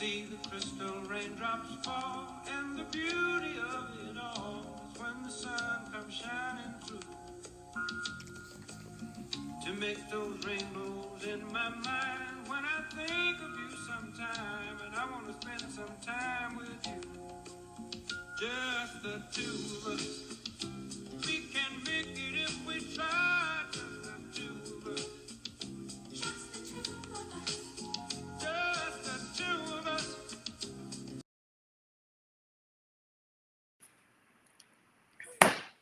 see the crystal raindrops fall, and the beauty of it all is when the sun comes shining through to make those rainbows in my mind. When I think of you sometime, and I want to spend some time with you, just the two of us. We can make it if we try, just the two of us. Just the two of us.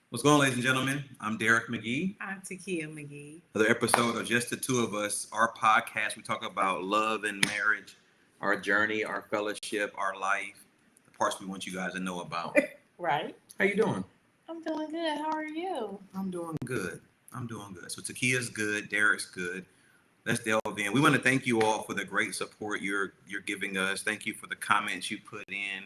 What's going on, ladies and gentlemen? I'm Darrick McGhee. I'm Tikia McGhee. Another episode of Just the Two of Us, our podcast. We talk about love and marriage, our journey, our fellowship, our life, the parts we want you guys to know about. Right. How you doing? I'm doing good. How are you? I'm doing good. So Tikia's good, Darrick's good. Let's delve in. We want to thank you all for the great support you're giving us. Thank you for the comments you put in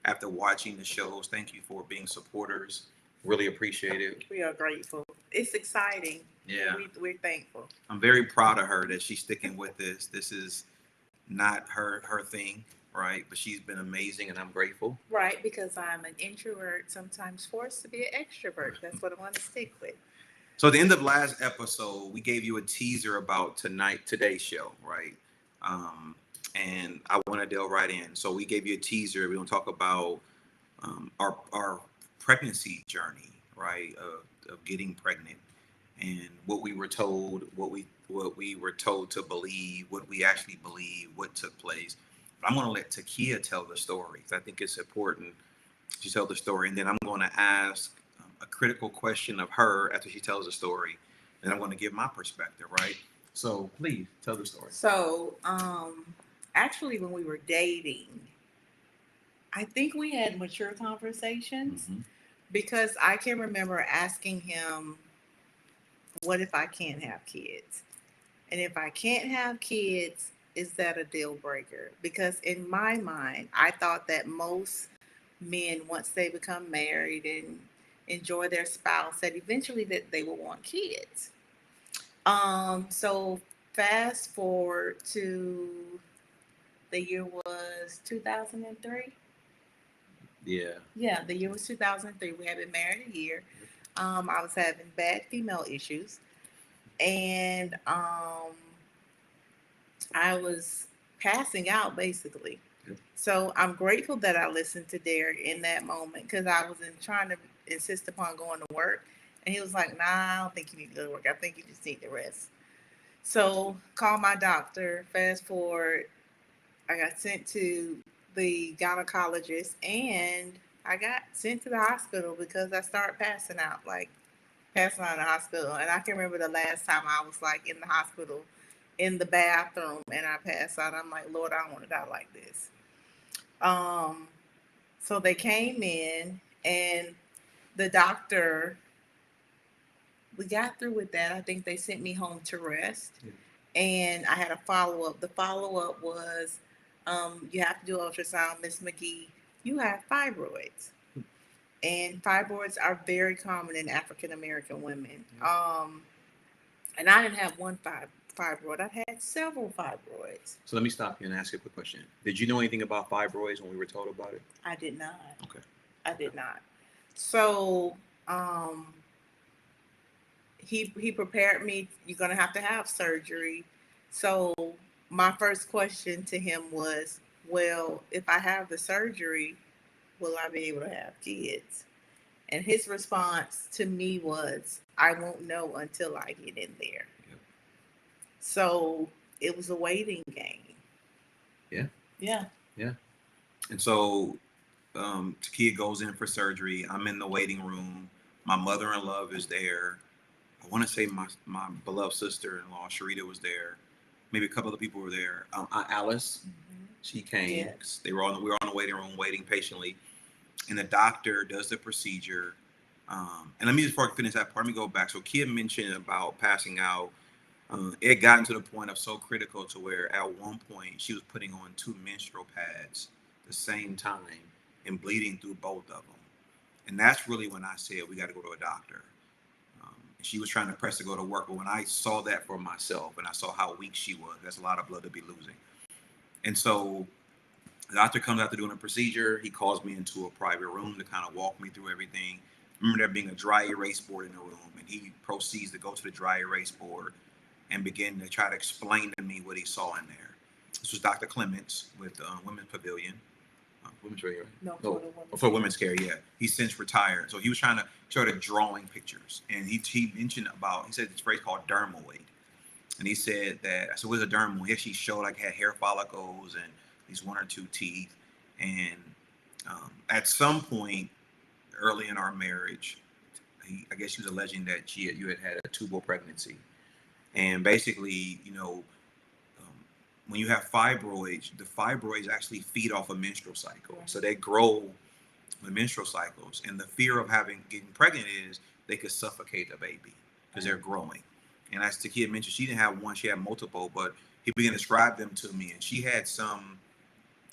after watching the shows. Thank you for being supporters. Really appreciate it. We are grateful. It's exciting. Yeah. We're thankful. I'm very proud of her that she's sticking with this. This is not her thing, right? But she's been amazing, and I'm grateful. Right, because I'm an introvert, sometimes forced to be an extrovert. That's what I want to stick with. So at the end of last episode, we gave you a teaser about today's show, right? And I want to delve right in. So we gave you a teaser. We're going to talk about our pregnancy journey, right? Of getting pregnant, and what we were told, what we were told to believe, what we actually believe, what took place. But I'm going to let Tikia tell the story, because I think it's important to tell the story, and then I'm going to ask a critical question of her after she tells the story, and I'm going to give my perspective, right? So please tell the story. So, actually, when we were dating, I think we had mature conversations, because I can remember asking him, what if I can't have kids? And if I can't have kids, is that a deal breaker? Because in my mind, I thought that most men, once they become married and enjoy their spouse, that eventually that they will want kids. So fast forward to the year was 2003. Yeah, the year was 2003. We had been married a year. I was having bad female issues, and I was passing out basically. So I'm grateful that I listened to Darrick in that moment, because I was trying to insist upon going to work. And he was like, nah, I don't think you need to go to work. I think you just need to rest. So call my doctor. Fast forward, I got sent to the gynecologist, and I got sent to the hospital because I started passing out in the hospital. And I can remember the last time I was like in the hospital in the bathroom and I passed out. I'm like, Lord, I don't want to die like this. So they came in, and the doctor, we got through with that. I think they sent me home to rest. Yeah. And I had a follow-up. The follow-up was, you have to do ultrasound, Miss McGhee. You have fibroids. And fibroids are very common in African-American women. And I didn't have one fibroid. I've had several fibroids. So let me stop you and ask you a quick question. Did you know anything about fibroids when we were told about it? I did not. Okay. I did not. So he prepared me. You're going to have surgery. So my first question to him was, well, if I have the surgery, will I be able to have kids? And his response to me was, I won't know until I get in there. Yep. So it was a waiting game. Yeah. And so Tikia goes in for surgery. I'm in the waiting room. My mother-in-law is there. I want to say my beloved sister-in-law, Sharita, was there. Maybe a couple other people were there. Alice, she came. Yes. We were on the waiting room waiting patiently. And the doctor does the procedure. And let me just, before I finish that part, let me go back. So Kia mentioned about passing out. It had gotten to the point of so critical to where at one point she was putting on 2 menstrual pads at the same time and bleeding through both of them. And that's really when I said, we got to go to a doctor. She was trying to press to go to work. But when I saw that for myself and I saw how weak she was, that's a lot of blood to be losing. And so The doctor comes after doing a procedure. He calls me into a private room to kind of walk me through everything. Remember there being a dry erase board in the room, and he proceeds to go to the dry erase board and begin to try to explain to me what he saw in there. This was Dr. Clements with Women's Pavilion. Women's Care, right? No, For Women's Care, yeah. He's since retired. So he was trying to start drawing pictures. And he mentioned about, he said this phrase called dermoid. And he said that, I said, what's a dermal? He actually showed like had hair follicles and these one or two teeth. And at some point early in our marriage, I guess he was alleging that you had a tubal pregnancy. And basically, when you have fibroids, the fibroids actually feed off a menstrual cycle. Right. So they grow the menstrual cycles. And the fear of getting pregnant is they could suffocate the baby because they're growing. And as Tikia mentioned, she didn't have one, she had multiple, but he began to describe them to me. And she had some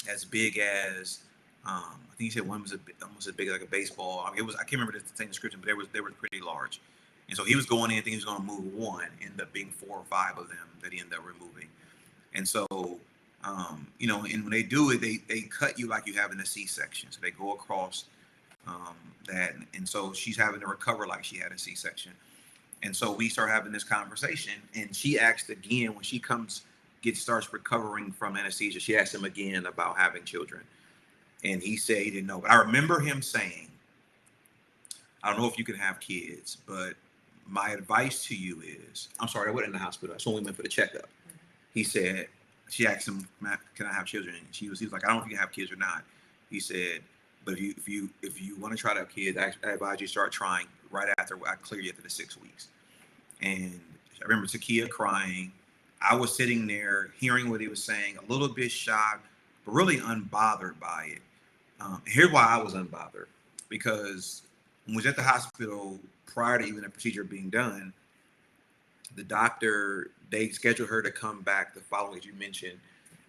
as big as, I think he said one was almost as big as like a baseball. I can't remember the same description, but they were pretty large. And so he was going in thinking he was going to move one, ended up being 4 or 5 of them that he ended up removing. And so, and when they do it, they cut you like you have in a C-section. So they go across that. And so she's having to recover like she had a C-section. And so we start having this conversation, and she asked again when she starts recovering from anesthesia. She asked him again about having children, and he said he didn't know. But I remember him saying, "I don't know if you can have kids, but my advice to you is," I'm sorry, I went in the hospital. That's when we went for the checkup. He said, she asked him, "Can I have children?" And he was like, "I don't know if you can have kids or not." He said, "But if you want to try to have kids, I advise you start trying right after I clear you after the 6 weeks." And I remember Tikia crying. I was sitting there hearing what he was saying, a little bit shocked, but really unbothered by it. Here's why I was unbothered. Because when we was at the hospital prior to even the procedure being done, the doctor, they scheduled her to come back the following, as you mentioned.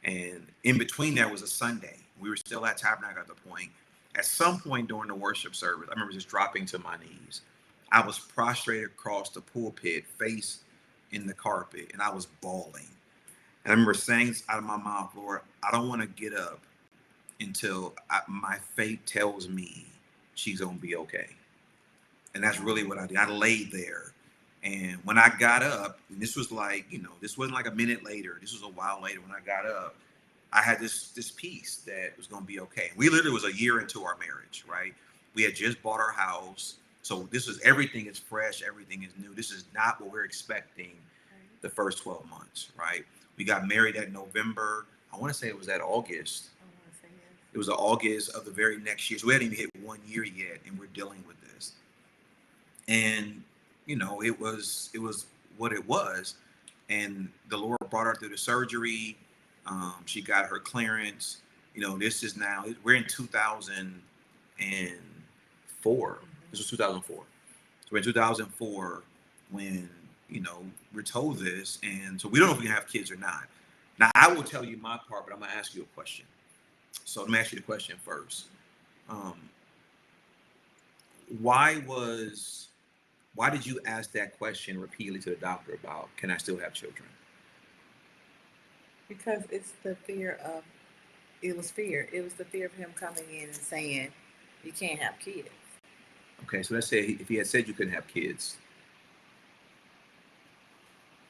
And in between there was a Sunday. We were still at Tabernacle at the point. At some point during the worship service, I remember just dropping to my knees. I was prostrated across the pulpit, face in the carpet, and I was bawling. And I remember saying out of my mouth, "Lord, I don't want to get up until my fate tells me she's going to be okay." And that's really what I did. I laid there. And when I got up, and this was like, this wasn't like a minute later. This was a while later. When I got up, I had this peace that was going to be okay. We literally was a year into our marriage, right? We had just bought our house. So everything is fresh. Everything is new. This is not what we're expecting the first 12 months, right? We got married that November. I want to say it was that August. It was the August of the very next year. So we hadn't even hit 1 year yet, and we're dealing with this. And, it was what it was. And the Lord brought her through the surgery. She got her clearance. This is now, we're in 2004. This was 2004. So we're in 2004 when, we're told this. And so we don't know if we can have kids or not. Now, I will tell you my part, but I'm going to ask you a question. So let me ask you the question first. Why did you ask that question repeatedly to the doctor about, can I still have children? Because it's the fear of, it was fear. It was the fear of him coming in and saying, you can't have kids. Okay, so let's say if he had said you couldn't have kids.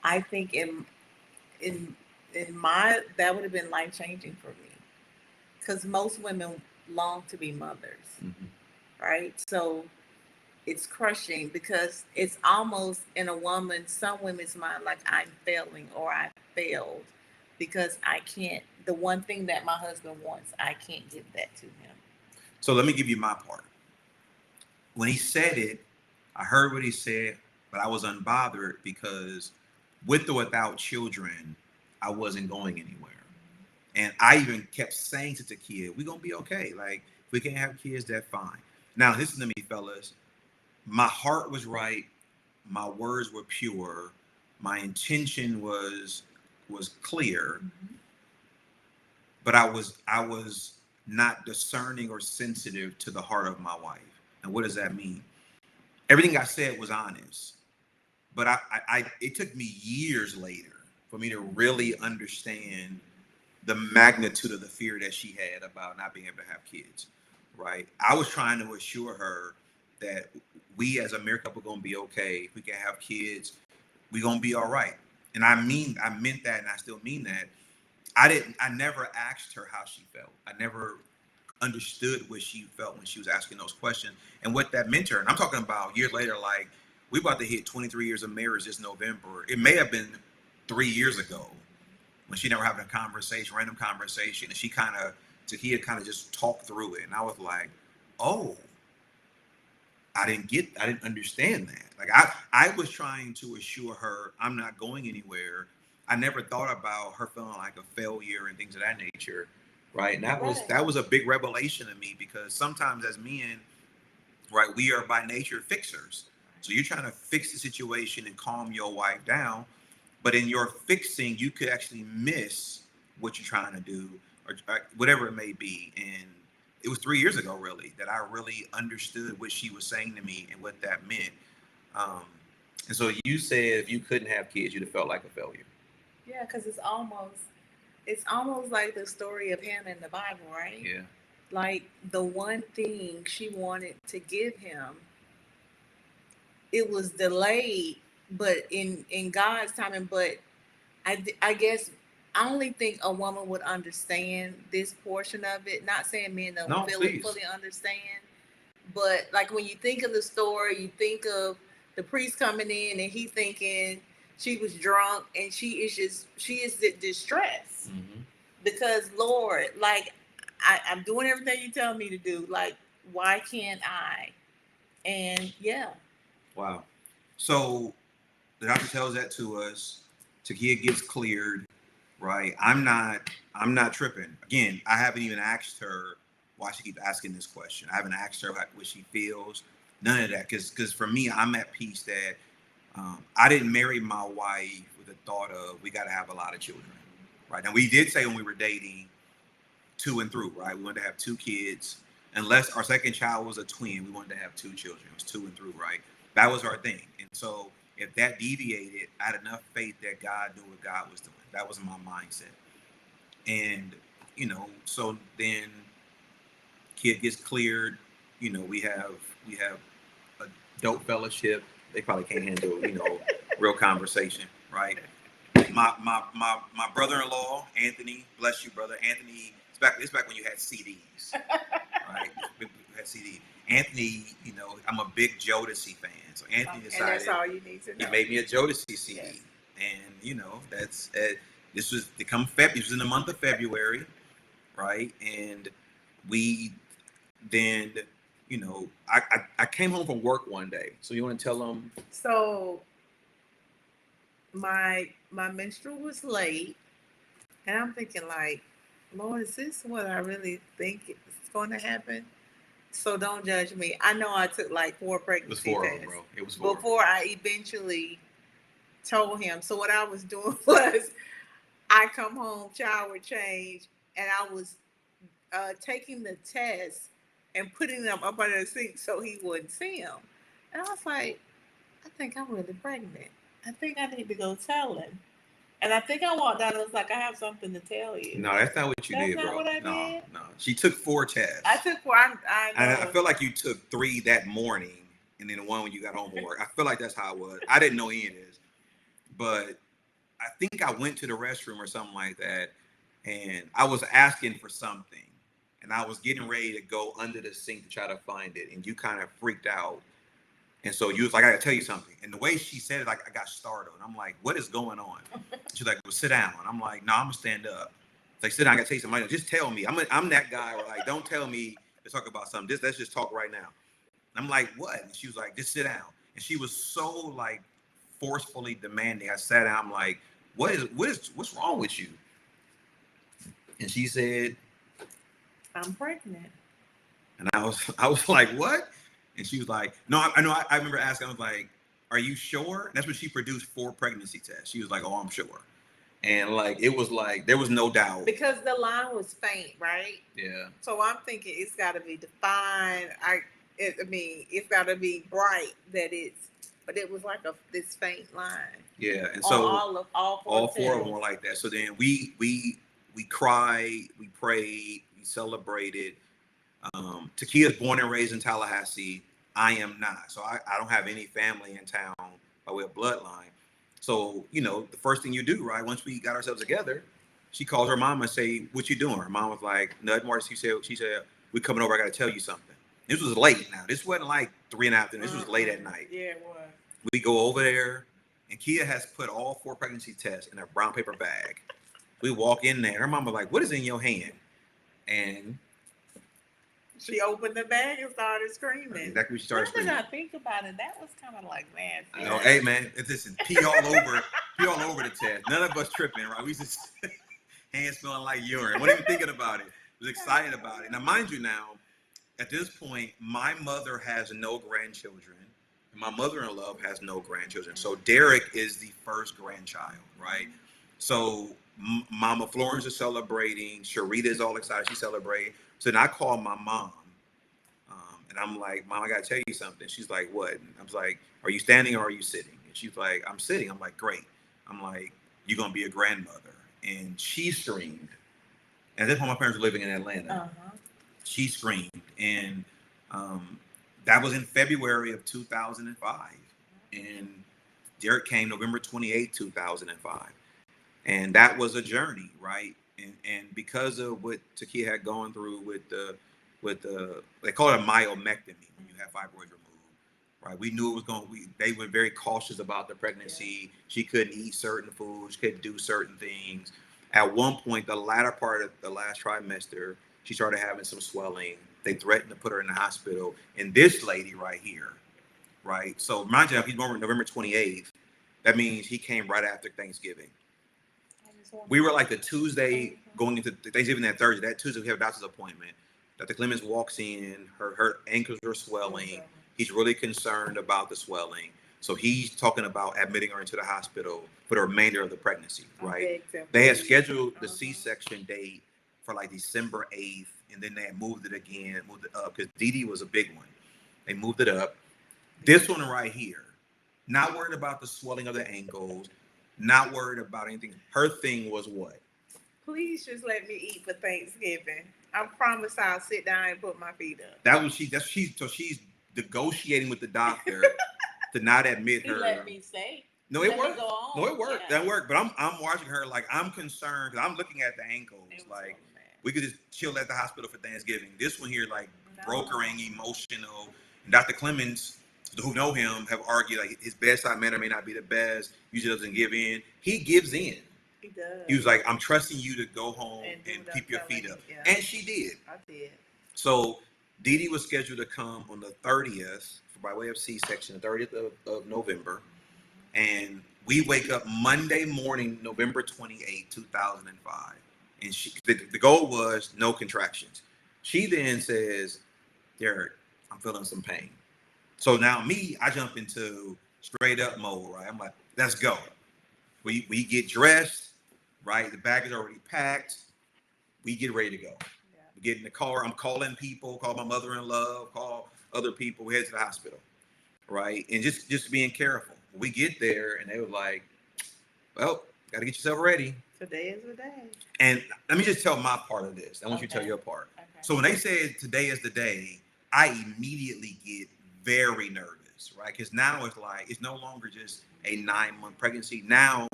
I think in my, that would have been life-changing for me. Because most women long to be mothers, right? So it's crushing because it's almost in some women's mind, like I'm failing or I failed because I can't, the one thing that my husband wants, I can't give that to him. So let me give you my part. When he said it, I heard what he said, but I was unbothered because with or without children, I wasn't going anywhere. And I even kept saying to Tikia, we're going to be okay. Like, if we can't have kids, that's fine. Now, listen to me, fellas. My heart was right. My words were pure. My intention was clear. But I was not discerning or sensitive to the heart of my wife. And what does that mean? Everything I said was honest. But it took me years later for me to really understand the magnitude of the fear that she had about not being able to have kids, right? I was trying to assure her that we as a married couple are going to be okay. If we can have kids, we're going to be all right. And I meant that, and I still mean that. I never asked her how she felt. I never understood what she felt when she was asking those questions and what that meant to her. And I'm talking about years later, like we about to hit 23 years of marriage this November. It may have been 3 years ago when she never having a conversation, random conversation, and Tikia kind of just talked through it. And I was like, oh, I didn't understand that. Like I was trying to assure her I'm not going anywhere. I never thought about her feeling like a failure and things of that nature. Right. And that was a big revelation to me, because sometimes as men, right, we are by nature fixers. So you're trying to fix the situation and calm your wife down. But in your fixing, you could actually miss what you're trying to do, or whatever it may be. And it was 3 years ago, really, that I really understood what she was saying to me and what that meant. And so you said if you couldn't have kids, you'd have felt like a failure. Yeah, because it's almost like the story of Hannah in the Bible, right? Yeah. Like the one thing she wanted to give him, it was delayed, but in God's timing. But I guess I only think a woman would understand this portion of it. Not saying men don't fully understand, but like when you think of the story, you think of the priest coming in and he thinking she was drunk and she is distressed because Lord, like I'm doing everything you tell me to do. Like, why can't I? And yeah. Wow. So the doctor tells that to us. Tikia gets cleared, right? I'm not tripping. Again, I haven't even asked her why she keeps asking this question. I haven't asked her what she feels. None of that. Because for me, I'm at peace that I didn't marry my wife with the thought of we got to have a lot of children, right? And we did say when we were dating, 2 and through, right? We wanted to have 2 kids. Unless our second child was a twin, we wanted to have 2 children. It was 2 and through, right? That was our thing. And so if that deviated, I had enough faith that God knew what God was doing. That was my mindset. And, so then kid gets cleared. We have a dope fellowship. They probably can't handle, real conversation, right? My brother-in-law, Anthony, bless you, brother. Anthony, it's back when you had CDs, right? You had CDs. Anthony, I'm a big Jodeci fan. So Anthony decided, and that's all you need to know. He made me a Jodeci CD. Yes. And, that's, this was in the month of February, right? And we then, I came home from work one day. So you want to tell them? So my menstrual was late, and I'm thinking like, Lord, is this what I really think is going to happen? So don't judge me. I know I took like 4 pregnancy tests. It was 4 of them, bro. It was 4. Before I eventually told him. So what I was doing was I come home, shower, change, and I was taking the test and putting them up under the sink so he wouldn't see them. And I was like, I think I'm really pregnant. I think I need to go tell him. And I think I walked out and was like, I have something to tell you. No, that's not what you did, bro. That's not what I did? No. She took 4 tests. I took 4. I feel like you took 3 that morning and then 1 when you got home from work. I feel like that's how it was. I didn't know any of this. But I think I went to the restroom or something like that, and I was asking for something. And I was getting ready to go under the sink to try to find it. And you kind of freaked out. And so you was like, I got to tell you something. And the way she said it, like I got startled. I'm like, what is going on? She's like, well, sit down. I'm like, no, I'm going to stand up. It's like, sit down. I got to tell you something. Just tell me. I'm that guy where like, don't tell me to talk about something. Let's just talk right now. I'm like, what? And she was like, just sit down. And she was so like forcefully demanding. I sat down. I'm like, what's wrong with you? And she said, I'm pregnant. And I was like, what? And she was like, no, I know. I remember asking, I was like, are you sure? And that's when she produced 4 pregnancy tests. She was like, oh, I'm sure. And like, it was like, there was no doubt. Because the line was faint, right? Yeah. So I'm thinking it's got to be defined. It's got to be bright but it was like this faint line. Yeah. And so all 4 of them were like that. So then we we cried, we prayed, we celebrated. Tikia is born and raised in Tallahassee. I am not. So I don't have any family in town by way of bloodline. So, the first thing you do, right, once we got ourselves together, she calls her mom and say, what you doing? Her mom was like, nothing more. She said, we coming over, I got to tell you something. This was late now. This wasn't like 3 in the afternoon. This was late at night. Yeah, it was. We go over there, and Kia has put all 4 pregnancy tests in a brown paper bag. We walk in there. Her mom was like, what is in your hand? And she opened the bag and started screaming. Exactly what she started screaming. Now that I think about it, that was kind of like, man. No, hey man, listen, pee all over the test. None of us tripping, right? We just hands smelling like urine. Wasn't even thinking about it. Was excited about it. Now, mind you, at this point, my mother has no grandchildren, and my mother-in-law has no grandchildren. So Darrick is the first grandchild, right? So Mama Florence is celebrating. Sharita is all excited. She's celebrating. So then I call my mom, and I'm like, Mom, I got to tell you something. She's like, what? And I was like, are you standing or are you sitting? And she's like, I'm sitting. I'm like, great. I'm like, you're going to be a grandmother. And she screamed. And at this point, my parents were living in Atlanta. Uh-huh. She screamed. And that was in February of 2005. And Darrick came November 28, 2005. And that was a journey, right? And because of what Tikia had gone through with the they call it a myomectomy when you have fibroids removed, right? We knew it was they were very cautious about the pregnancy. Yeah. She couldn't eat certain foods, couldn't do certain things. At one point, the latter part of the last trimester, she started having some swelling. They threatened to put her in the hospital. And this lady right here, right? So mind you, he's born November 28th. That means he came right after Thanksgiving. We were like the Tuesday going into Thanksgiving, that Thursday. That Tuesday we have a doctor's appointment. Dr. Clemens walks in. Her ankles are swelling. He's really concerned about the swelling. So he's talking about admitting her into the hospital for the remainder of the pregnancy, right? They had scheduled the C-section date for like December 8th, and then they had moved it up because Dee was a big one. They moved it up. This one right here, not worried about the swelling of the ankles, not worried about anything. Her thing was what? Please just let me eat for Thanksgiving. I promise I'll sit down and put my feet up. So she's negotiating with the doctor to not admit her. Let me say. No, it worked. No, it worked. Yeah. That worked. But I'm watching her like I'm concerned because I'm looking at the ankles. Like we could just chill at the hospital for Thanksgiving. This one here, like brokering, emotional. And Dr. Clemens, who know him, have argued like his bedside manner may not be the best. Usually doesn't give in. He gives in. He does. He was like, I'm trusting you to go home and keep your feet up. Yeah. And she did. I did. So Dee was scheduled to come on the 30th by way of C-section, the 30th of November. And we wake up Monday morning, November 28, 2005. And the goal was no contractions. She then says, Darrick, I'm feeling some pain. So now I jump into straight up mode, right? I'm like, let's go. We get dressed, right? The bag is already packed. We get ready to go. Yeah. We get in the car. I'm calling people, call my mother-in-law, call other people. We head to the hospital, right? And just being careful. We get there, and they were like, well, got to get yourself ready. Today is the day. And let me just tell my part of this. I want you to tell your part. Okay. So when they said today is the day, I immediately get very nervous, right? Because now it's no longer just a 9-month pregnancy. Now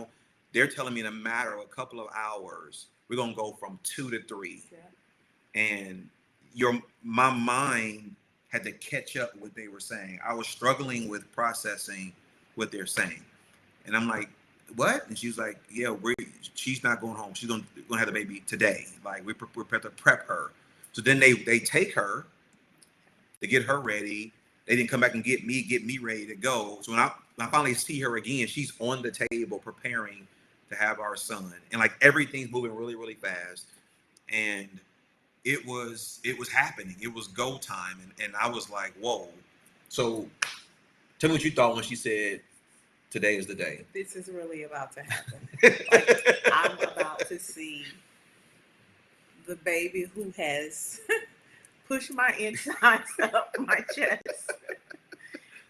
they're telling me in a matter of a couple of hours, we're going to go from 2 to 3. Yeah. And my mind had to catch up with what they were saying. I was struggling with processing what they're saying. And I'm like, what? And she was like, yeah, she's not going home. She's going to have the baby today. Like we're prepared to prep her. So then they take her to get her ready. They didn't come back and get me ready to go. So when I finally see her again, she's on the table preparing to have our son. And like everything's moving really, really fast. And it was happening. It was go time. And I was like, whoa. So tell me what you thought when she said, today is the day. This is really about to happen. Like, I'm about to see the baby who has pushed my insides up my chest.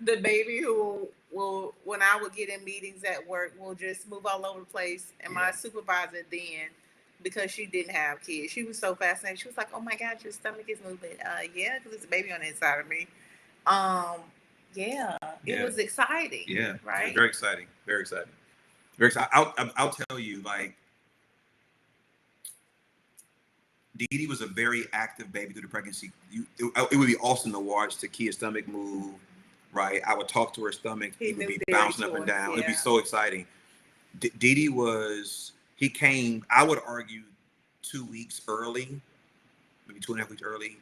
The baby who will, when I would get in meetings at work, will just move all over the place. And my supervisor then because she didn't have kids. She was so fascinated. She was like, "Oh my God, your stomach is moving." Yeah, because there's a baby on the inside of me. Um, yeah, it Yeah. was exciting. Yeah. Right. Very exciting. Very exciting. Very exciting. I'll tell you, like, Dee Dee was a very active baby through the pregnancy. It would be awesome to watch Tikia's stomach move, right? I would talk to her stomach. He It would knew be Darrick's bouncing up and voice. down. Yeah. It'd be so exciting. Dee Dee he came, I would argue, 2 weeks early, maybe 2.5 weeks early.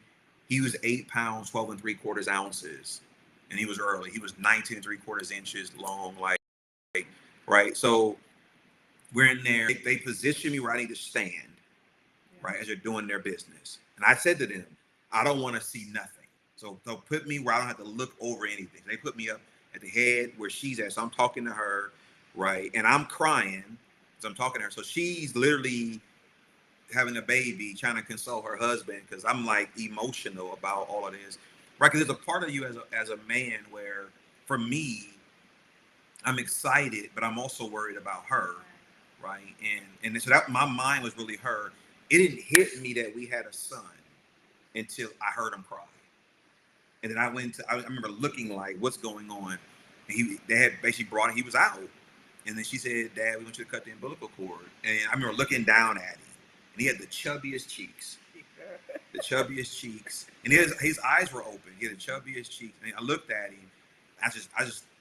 He was 8 pounds, 12 and 3/4 ounces. And he was early. He was 19 and 3/4 inches long, like, right? So we're in there. They position me where I need to stand, right, as they're doing their business. And I said to them, I don't want to see nothing. So they'll put me where I don't have to look over anything. They put me up at the head where she's at. So I'm talking to her, right? And I'm crying as I'm talking to her. So she's literally having a baby, trying to console her husband because I'm like emotional about all of this, right? Because there's a part of you as a man where, for me, I'm excited, but I'm also worried about her, right? And so that my mind was really her. It didn't hit me that we had a son until I heard him cry, and then I remember looking like, what's going on? And they had basically brought him. He was out, and then she said, "Dad, we want you to cut the umbilical cord." And I remember looking down at him, and he had the chubbiest cheeks. And his eyes were open. He had the chubbiest cheeks. And I looked at him. I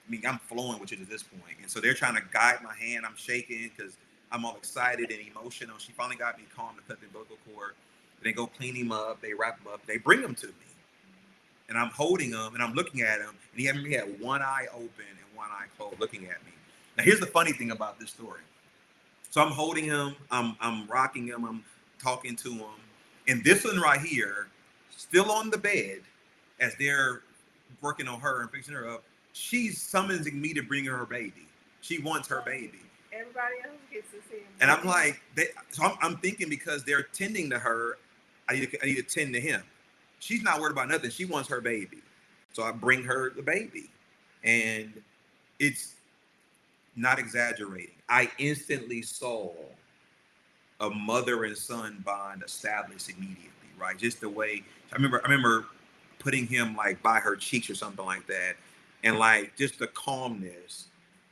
mean, I'm flowing with you at this point. And so they're trying to guide my hand. I'm shaking because I'm all excited and emotional. She finally got me calm to cut the umbilical cord. They go clean him up. They wrap him up. They bring him to me. And I'm holding him and I'm looking at him. And he had one eye open and one eye closed looking at me. Now, here's the funny thing about this story. So I'm holding him. I'm rocking him. I'm talking to him. And this one right here, still on the bed, as they're working on her and fixing her up, she's summoning me to bring her baby. She wants her baby. Everybody else gets to see him. And I'm like, I'm thinking because they're tending to her, I need to tend to him. She's not worried about nothing. She wants her baby. So I bring her the baby. And it's not exaggerating. I instantly saw a mother and son bond established immediately, right? Just the way I remember putting him like by her cheeks or something like that, and like just the calmness.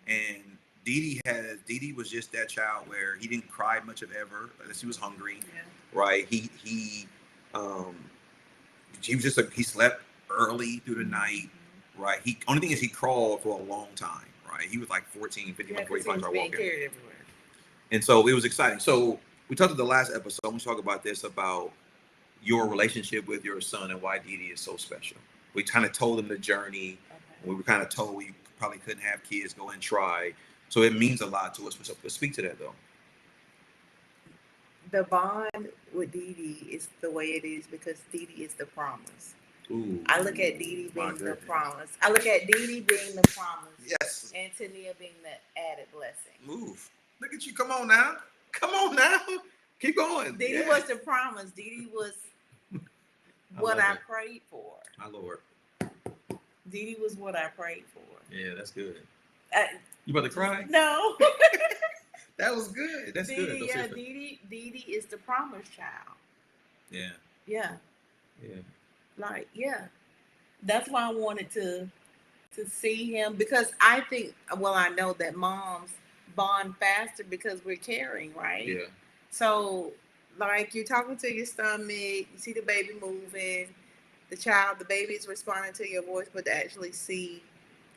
And Dee Dee was just that child where he didn't cry much of ever unless he was hungry, right? He was just he slept early through the night, right? Only thing is he crawled for a long time, right? He was like 14, 15, 45 walking. And so it was exciting. So we talked in the last episode. I'm going to talk about this, about your relationship with your son and why Dee Dee is so special. We kind of told him the journey. Okay. We were kind of told we probably couldn't have kids, go and try. So it means a lot to us. So speak to that, though. The bond with Dee Dee is the way it is because Dee Dee is the promise. Ooh, I look at Dee Dee being the promise. I look at Dee Dee being the promise. Yes. And Tania being the added blessing. Move. Look at you. Come on now. Come on now. Keep going. Dee Dee was the promise. Dee Dee was what I prayed for. My Lord. Dee Dee was what I prayed for. Yeah, that's good. You about to cry? No. That was good. That's good. Yeah, Dee Dee is the promised child. Yeah. Yeah. Yeah. Like, yeah. That's why I wanted to see him, because I think, well, I know that moms bond faster because we're caring, right? Yeah. So, like, you're talking to your stomach, you see the baby moving, the baby is responding to your voice, but to actually see,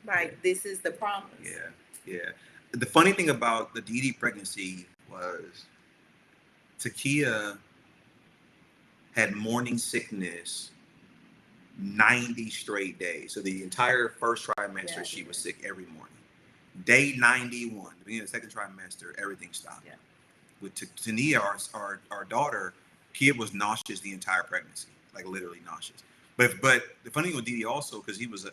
like, this is the promise. Yeah. Yeah. The funny thing about the Dee Dee pregnancy was Tikia had morning sickness 90 straight days. So the entire first trimester, she was sick every morning. Day 91, the beginning of the second trimester, everything stopped. Yeah. With Tania, our daughter, kid was nauseous the entire pregnancy, like literally nauseous. But the funny thing with Dee Dee also, because he was a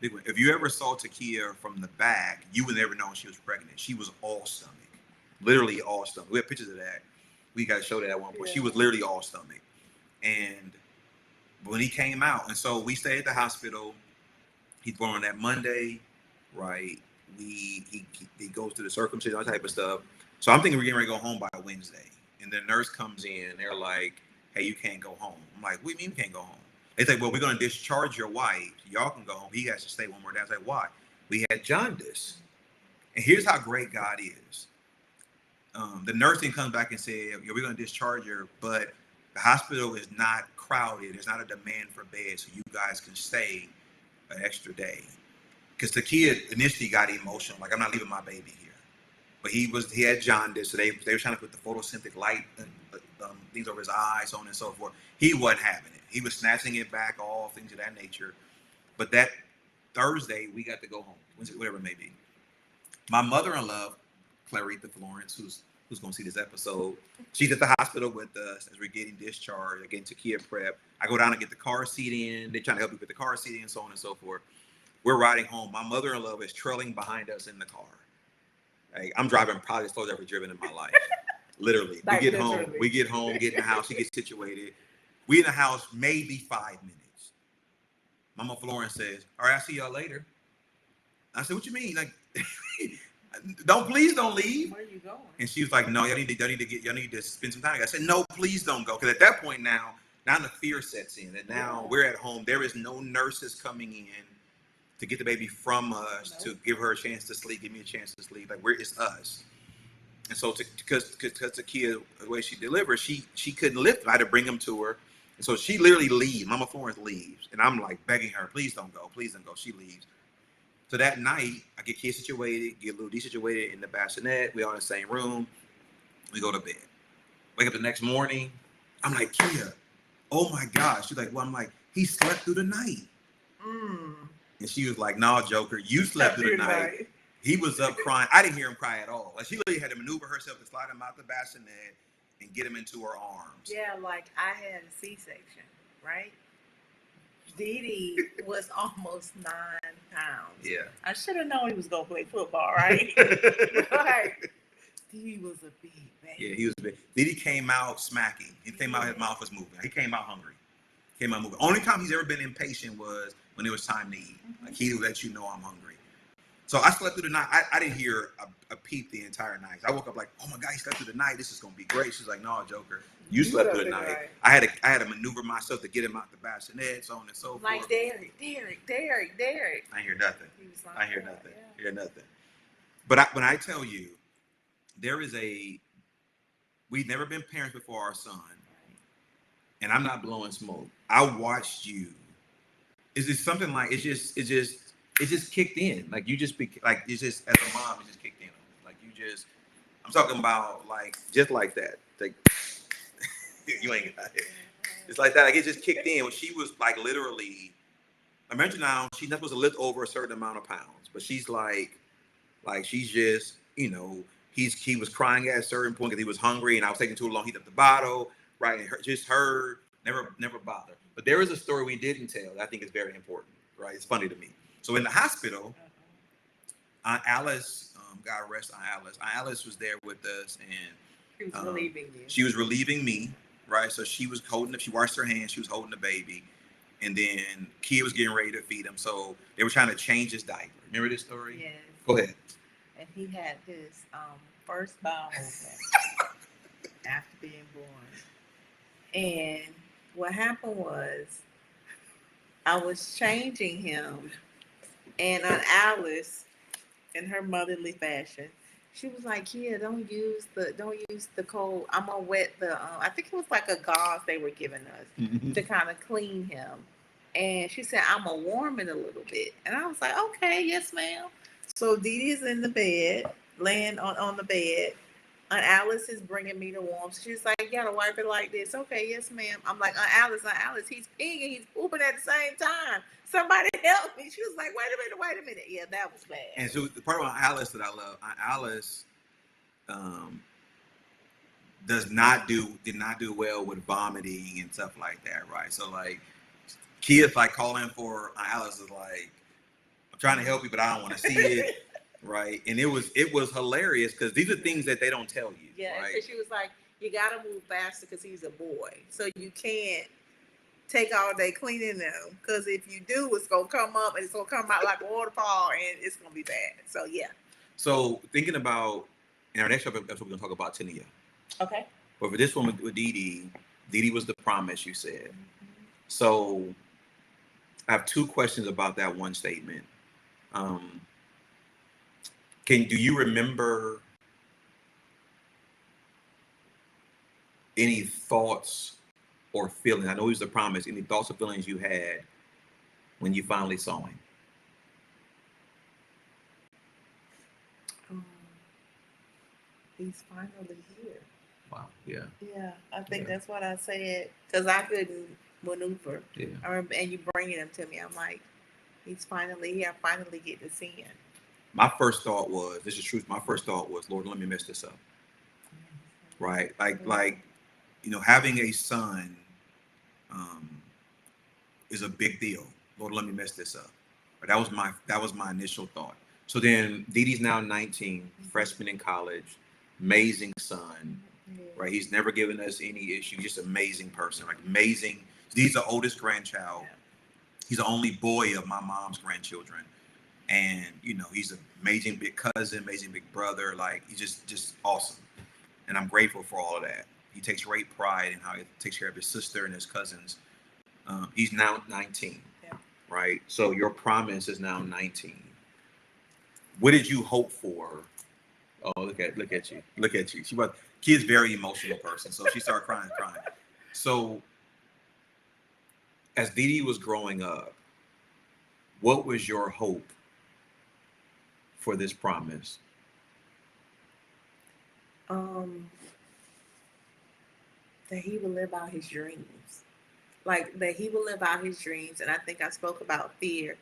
big one. If you ever saw Tikia from the back, you would never know she was pregnant. She was all stomach, literally all stomach. We have pictures of that. We got to show that at one point. Yeah. She was literally all stomach. And when he came out, and so we stayed at the hospital. He's born on that Monday, right? He goes through the circumcision, all that type of stuff. So I'm thinking we're getting ready to go home by Wednesday. and the nurse comes in. They're like, "Hey, you can't go home." I'm like, "What do you mean you can't go home?" They say, "Well, we're going to discharge your wife. Y'all can go home. He has to stay one more day." I was like, "Why?" We had jaundice. And here's how great God is. The nursing comes back and said, "Yeah, we're going to discharge her, but the hospital is not crowded. There's not a demand for beds, so you guys can stay an extra day." Because the kid initially got emotional, like, "I'm not leaving my baby here." But he had jaundice, so they were trying to put the photosynthetic light things over his eyes, so on and so forth. He wasn't having it. He was snatching it back, all things of that nature. But that Thursday, we got to go home, whatever it may be. My mother-in-law, Clarita Florence, who's going to see this episode, she's at the hospital with us as we're getting discharged, getting Tikia prep. I go down and get the car seat in. They're trying to help me put the car seat in, so on and so forth. We're riding home. My mother-in-law is trailing behind us in the car. Like, I'm driving probably the slowest I've ever driven in my life. Literally. Like, we get home, get in the house, she gets situated. We in the house maybe 5 minutes. Mama Florence says, "All right, I'll see y'all later." I said, "What you mean? Like, please don't leave." Where are you going? And she was like, "No, y'all need to spend some time." I said, "No, please don't go." Because at that point now the fear sets in. And now we're at home. There is no nurses coming in to get the baby from us, to give her a chance to sleep, give me a chance to sleep. Like, it's us. And so because Tikia, the way she delivered, she couldn't lift him. I had to bring him to her. And so she literally leaves. Mama Florence leaves. And I'm like begging her, "Please don't go. Please don't go." She leaves. So that night, I get Kia situated, get Lou situated in the bassinet. We all in the same room. We go to bed. Wake up the next morning. I'm like, "Kia, oh my gosh." She's like, "Well," I'm like, "He slept through the night." And she was like, "No, Joker, you slept through the night. He was up crying." I didn't hear him cry at all. Like, she literally had to maneuver herself to slide him out the bassinet and get him into her arms. Yeah, like, I had a C-section, right? Didi was almost 9 pounds. Yeah. I should have known he was going to play football, right? Like, Didi was a big baby. Yeah, he was big. Didi came out smacking. He came out, his mouth was moving. He came out hungry. Came out moving. Only time he's ever been impatient was when it was time to eat. Like, he would let you know, "I'm hungry." So I slept through the night. I didn't hear a peep the entire night. I woke up like, "Oh my God, he slept through the night. This is gonna be great." She's like, "No, Joker, you slept through the night." Right. I had to maneuver myself to get him out the bassinet, so on and so forth. Like, Darrick. I ain't hear nothing. I hear nothing. Yeah. Hear nothing. But when I tell you, we've never been parents before our son, and I'm not blowing smoke. I watched you. It's just something like it just kicked in. Like, you just like, it's just, as a mom, it just kicked in. Like, I'm talking about, like, just like that. Like, you ain't got it. It's like that. Like, it just kicked in when she was like, literally. Imagine now, she's not supposed to lift over a certain amount of pounds, but she's like she's just, he was crying at a certain point because he was hungry, and I was taking too long. He took the bottle, right? And never bothered. But there is a story we didn't tell that I think is very important, right? It's funny to me. So in the hospital, Aunt Alice, God rest Aunt Alice. Aunt Alice was there with us, and she was relieving you. She was relieving me, right? So she was she washed her hands, she was holding the baby, and then Kia was getting ready to feed him. So they were trying to change his diaper. Remember this story? Yes. Go ahead. And he had his first bowel movement after being born. And what happened was, I was changing him, and Aunt Alice, in her motherly fashion, she was like, "Kia, don't use the cold. I'm gonna wet the I think it was like a gauze they were giving us to kind of clean him." And she said, "I'm gonna warm it a little bit." And I was like, "Okay, yes, ma'am." So Didi's in the bed, laying on the bed. Aunt Alice is bringing me the warm. She's like, "You gotta wipe it like this." "Okay, yes, ma'am." I'm like, Aunt Alice, he's peeing and he's pooping at the same time. Somebody help me. She was like, wait a minute. Yeah, that was bad. And so the part about Aunt Alice that I love, Aunt Alice did not do well with vomiting and stuff like that, right? So, like, kids like calling for Aunt Alice is like, "I'm trying to help you, but I don't want to see it." Right. And it was hilarious because these are things that they don't tell you. Yeah. Right? And she was like, "You got to move faster because he's a boy. So you can't take all day cleaning them, because if you do, it's going to come up and it's going to come out like a waterfall and it's going to be bad." So, yeah. So thinking about, in our next episode, we're going to talk about tinea. Okay. But for this one with Dee Dee was the promise, you said. So I have two questions about that one statement. Um, do you remember any thoughts or feelings? I know he was the promise. Any thoughts or feelings you had when you finally saw him? He's finally here. Wow. Yeah. Yeah, I think that's what I said because I couldn't maneuver. Yeah. I remember, and you bringing him to me. I'm like, he's finally here. I finally get to see him. My first thought was, this is truth. My first thought was, Lord, don't let me mess this up. Right. Like, having a son is a big deal. Lord, let me mess this up. But that was my initial thought. So then Dee Dee's now 19, freshman in college, amazing son, right? He's never given us any issue, just amazing person, like amazing. He's the oldest grandchild. He's the only boy of my mom's grandchildren. And, he's an amazing big cousin, amazing big brother. Like, he's just awesome. And I'm grateful for all of that. He takes great pride in how he takes care of his sister and his cousins. He's now 19, right? So your promise is now 19. What did you hope for? Oh, look at you. Kid's very emotional person, so she started crying. So as Dee Dee was growing up, what was your hope for this promise? That he will live out his dreams. Like that he will live out his dreams. And I think I spoke about fear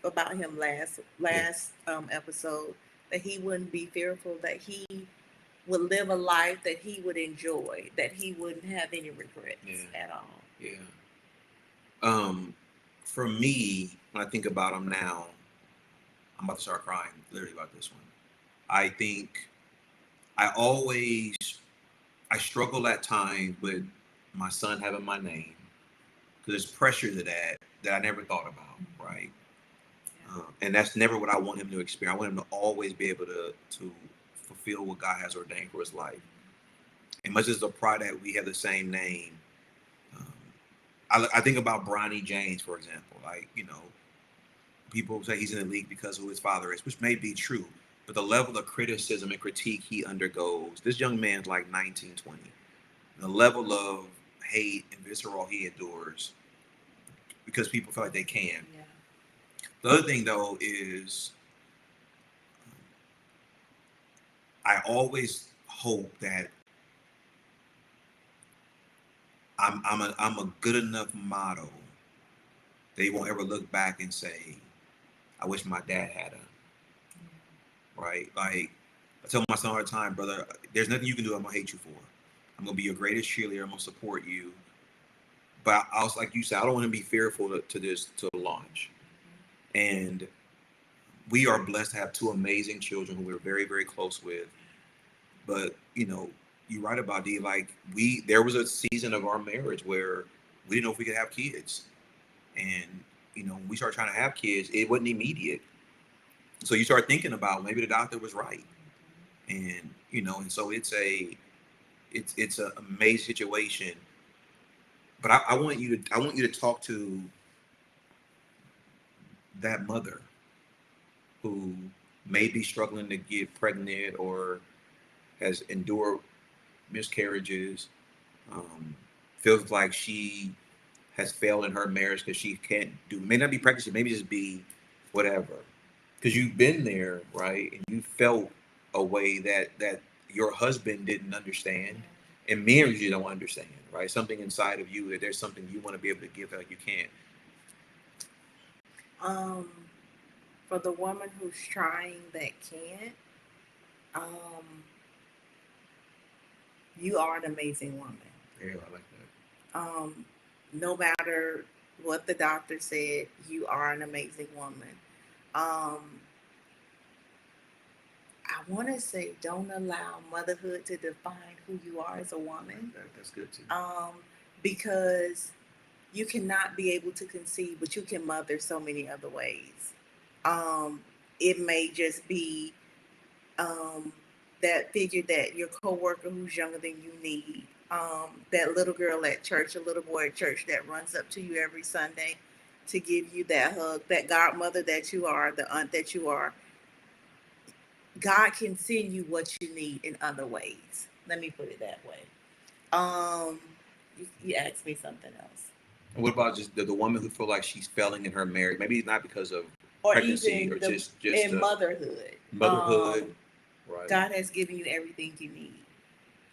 about him last episode. That he wouldn't be fearful, that he would live a life that he would enjoy, that he wouldn't have any regrets at all. Yeah. For me, when I think about him now, I'm about to start crying literally about this one. I think I struggle at times with my son having my name because there's pressure to that I never thought about, right? And that's never what I want him to experience. I want him to always be able to fulfill what God has ordained for his life. And much as the pride that we have the same name, I think about Bronny James, for example. Like, people say he's in the league because of who his father is, which may be true. But the level of criticism and critique he undergoes, this young man's like 19, 20. The level of hate and visceral he endures because people feel like they can. Yeah. The other thing, though, is I always hope that I'm a good enough model they won't ever look back and say, I wish my dad had a. Right? Like, I tell my son all the time, brother, there's nothing you can do I'm going to hate you for. I'm going to be your greatest cheerleader. I'm going to support you. But I was like you said, I don't want to be fearful to launch. And we are blessed to have two amazing children who we're very, very close with. But, you're right about D. Like, there was a season of our marriage where we didn't know if we could have kids. And, when we started trying to have kids, it wasn't immediate. So you start thinking about maybe the doctor was right. And, and so it's an amazing situation. But I want you to talk to that mother who may be struggling to get pregnant or has endured miscarriages, feels like she has failed in her marriage because she may not be pregnant, maybe just be whatever. Because you've been there, right? And you felt a way that your husband didn't understand, and marriage you don't understand, right? Something inside of you that there's something you want to be able to give that you can't. For the woman who's trying that can't, you are an amazing woman. Yeah, I like that. No matter what the doctor said, you are an amazing woman. I want to say, don't allow motherhood to define who you are as a woman. That's good too. Because you cannot be able to conceive, but you can mother so many other ways. It may just be that figure, that your coworker who's younger than you need, that little girl at church, a little boy at church that runs up to you every Sunday to give you that hug, that godmother that you are, the aunt that you are. God can send you what you need in other ways. Let me put it that way. You asked me something else. And what about just the woman who feel like she's failing in her marriage? Maybe not because of Or pregnancy, even or just in motherhood. Motherhood, right? God has given you everything you need.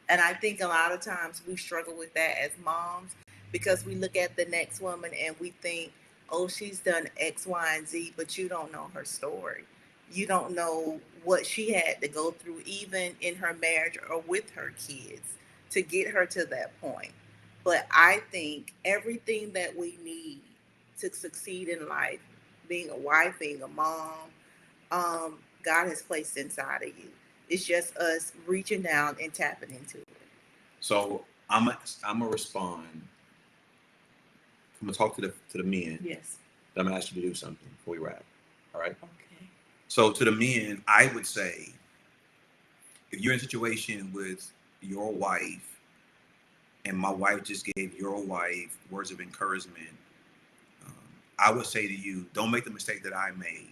And I think a lot of times we struggle with that as moms, because we look at the next woman and we think, oh, she's done X, Y, and Z, but you don't know her story. You don't know what she had to go through, even in her marriage or with her kids, to get her to that point. But I think everything that we need to succeed in life, being a wife, being a mom, God has placed inside of you. It's just us reaching down and tapping into it. So I'm gonna respond. I'm gonna talk to the men. Yes. I'm gonna ask you to do something before we wrap. All right. Okay. So to the men, I would say, if you're in a situation with your wife, and my wife just gave your wife words of encouragement, I would say to you, don't make the mistake that I made,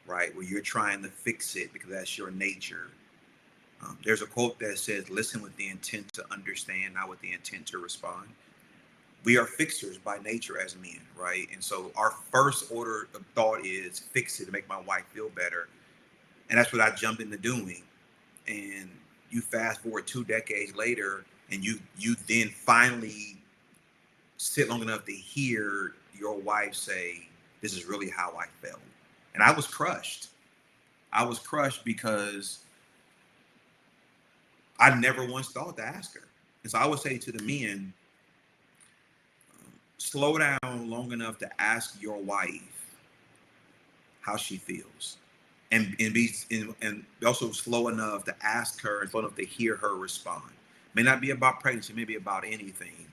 right? Where you're trying to fix it because that's your nature. There's a quote that says, listen with the intent to understand, not with the intent to respond. We are fixers by nature as men, right? And so our first order of thought is fix it to make my wife feel better. And that's what I jumped into doing. And you fast forward 2 decades later, and you then finally sit long enough to hear your wife say, this is really how I felt. And I was crushed. I was crushed because I never once thought to ask her. And so I would say to the men, slow down long enough to ask your wife how she feels. And also slow enough to ask her and slow enough to hear her respond. May not be about pregnancy, maybe about anything,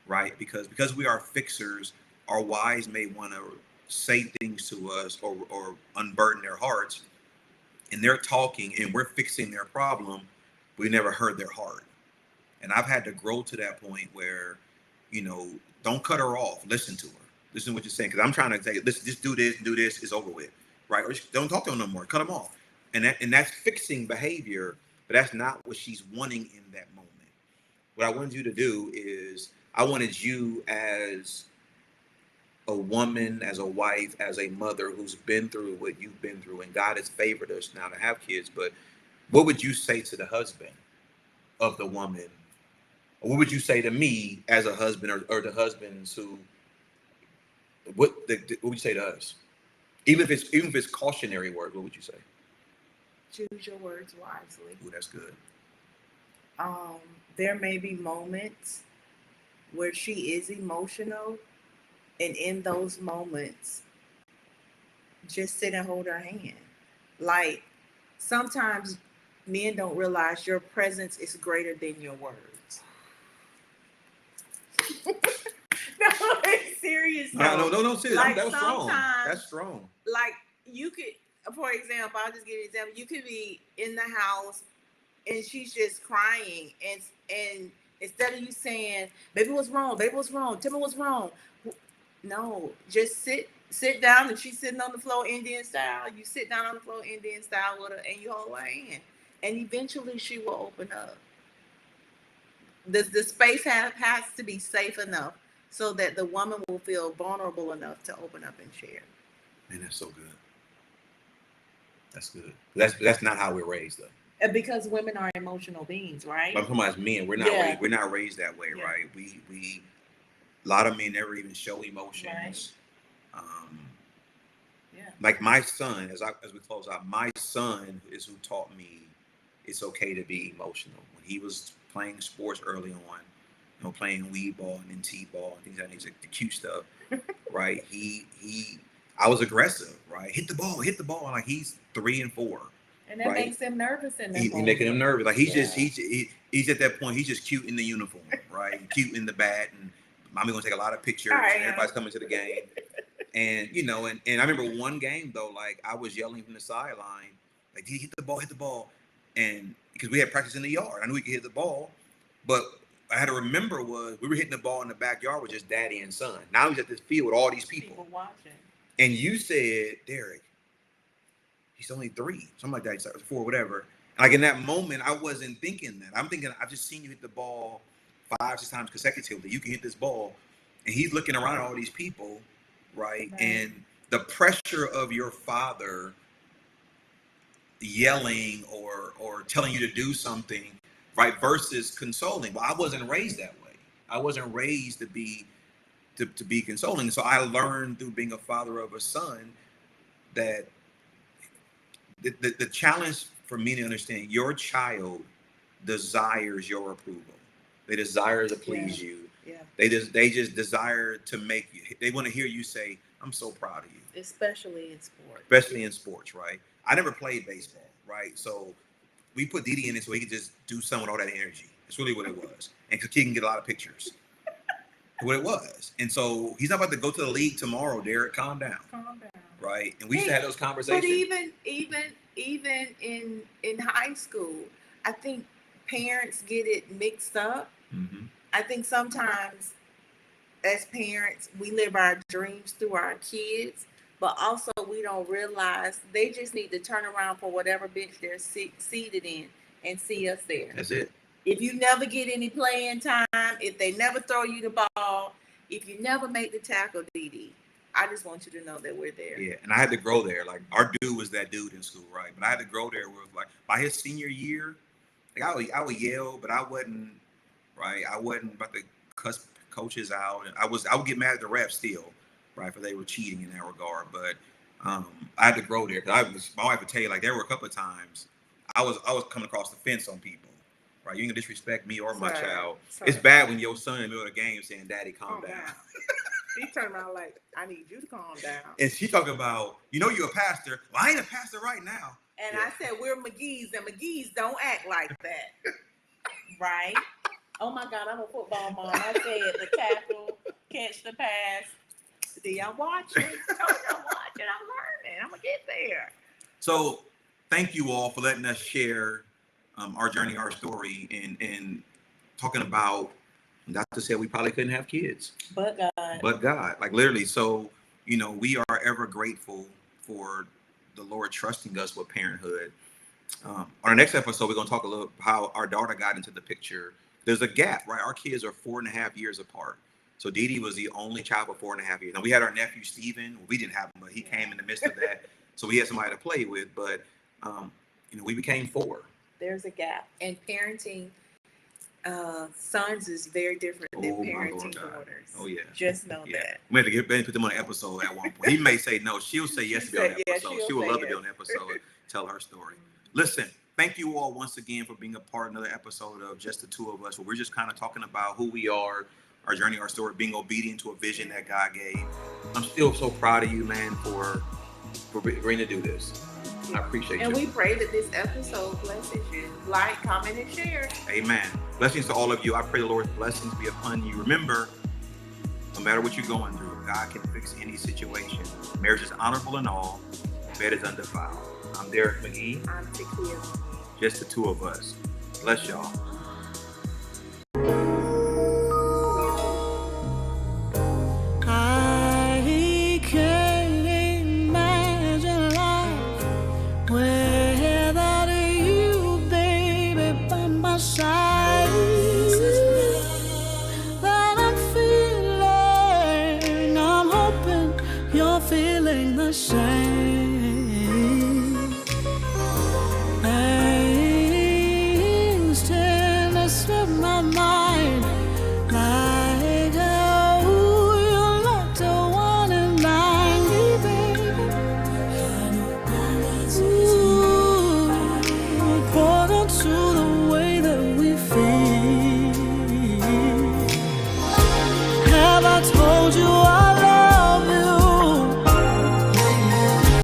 right? Because we are fixers, our wives may want to say things to us or unburden their hearts, and they're talking and we're fixing their problem. We never heard their heart. And I've had to grow to that point where, don't cut her off. Listen to her. Listen to what you're saying. Because I'm trying to say, listen, just do this, it's over with. Right? Or just don't talk to her no more. Cut them off. And that's fixing behavior, but that's not what she's wanting in that moment. What I wanted you to do is, I wanted you as a woman, as a wife, as a mother who's been through what you've been through, and God has favored us now to have kids. But what would you say to the husband of the woman? Or what would you say to me as a husband, or the husbands who, what would you say to us? Even if it's cautionary words, what would you say? Choose your words wisely. Ooh, that's good. There may be moments where she is emotional, and in those moments, just sit and hold her hand. Like, sometimes men don't realize your presence is greater than your words. No, it's serious. No, serious. Like, that was strong. That's strong. Like, you could, for example, I'll just give you an example. You could be in the house and she's just crying, and instead of you saying, baby, what's wrong? Baby, what's wrong? Tell me what's wrong. No, just sit down. And she's sitting on the floor Indian style, you sit down on the floor Indian style with her, and you hold her hand, and eventually she will open up. The space has to be safe enough so that the woman will feel vulnerable enough to open up and share. Man, that's so good. That's good. That's not how we're raised, though. And because women are emotional beings, right? But I'm talking about as men. We're not raised that way, right? We a lot of men never even show emotions. Right. Like my son, as we close out, my son is who taught me it's okay to be emotional. When he was playing sports early on, playing weed ball and then t-ball and things like that, the cute stuff, right? I was aggressive, right? Hit the ball. Like, he's 3 and 4. And that makes him nervous in that He's making him nervous. Like, he's at that point, he's just cute in the uniform, right? Cute in the bat, and mommy gonna take a lot of pictures, and everybody's coming to the game. And, and I remember one game, though, like, I was yelling from the sideline, like, hit the ball. and because we had practice in the yard, I knew we could hit the ball, but I had to remember was we were hitting the ball in the backyard with just daddy and son. Now he's at this field with all these people watching. And you said, Darrick, he's only 3, something like that, he's 4, whatever. Like in that moment, I wasn't thinking that. I'm thinking I've just seen you hit the ball 5, 6 times consecutively. You can hit this ball, and he's looking around at all these people, right? And the pressure of your father yelling or telling you to do something, right, versus consoling. Well, I wasn't raised that way. I wasn't raised to be consoling. So I learned through being a father of a son that the challenge for me to understand, your child desires your approval. They desire to please you. Yeah. They just desire to make you. They want to hear you say, "I'm so proud of you." Especially in sports. Especially in sports, right? I never played baseball, right? So we put Didi in it so he could just do some with all that energy. That's really what it was. And he can get a lot of pictures. What it was. And so he's not about to go to the league tomorrow, Darrick. Calm down. Calm down. Right? And we used to have those conversations. But even in high school, I think parents get it mixed up. Mm-hmm. I think sometimes as parents, we live our dreams through our kids, but also we don't realize they just need to turn around for whatever bench they're seated in and see us there. That's it. If you never get any playing time, if they never throw you the ball, if you never make the tackle, Didi, I just want you to know that we're there. Yeah, and I had to grow there. Like, our dude was that dude in school, right? But I had to grow there where, like, by his senior year, like, I would yell, but I wasn't, right? I wasn't about to cuss coaches out. And I would get mad at the refs still, right? For they were cheating in that regard. But I had to grow there. Because my wife would tell you, like, there were a couple of times I was coming across the fence on people. Right, you can disrespect me or my child. It's bad when your son in the middle of the game saying, "Daddy, calm down." He turned around like, "I need you to calm down." And she talking about, you're a pastor. Well, I ain't a pastor right now. And I said, we're McGhee's, and McGhee's don't act like that. Right? Oh my God, I'm a football mom. I said the tackle, catch the pass. Do y'all watch it? I'm watching. I'm learning. I'm gonna get there. So, thank you all for letting us share our journey, our story, and talking about, Dr. said we probably couldn't have kids. But God. Like, literally. So, we are ever grateful for the Lord trusting us with parenthood. On our next episode, we're going to talk a little how our daughter got into the picture. There's a gap, right? Our kids are 4.5 years apart. So Didi was the only child for 4.5 years. Now, we had our nephew, Steven. We didn't have him, but he came in the midst of that. So we had somebody to play with. But, we became 4. There's a gap. And parenting sons is very different than parenting daughters. Oh, yeah. Just know that. We have to put them on an episode at one point. He may say no. She'll say yes to be on the episode. She would love to be on the episode, tell her story. Listen, thank you all once again for being a part of another episode of Just the Two of Us, where we're just kind of talking about who we are, our journey, our story, being obedient to a vision that God gave. I'm still so proud of you, man, for agreeing to do this. I appreciate you. And we pray that this episode blesses you. Like, comment, and share. Amen. Blessings to all of you. I pray the Lord's blessings be upon you. Remember, no matter what you're going through, God can fix any situation. Marriage is honorable in all. Bed is undefiled. I'm Darrick McGhee. I'm Tikia. Just the two of us. Bless y'all.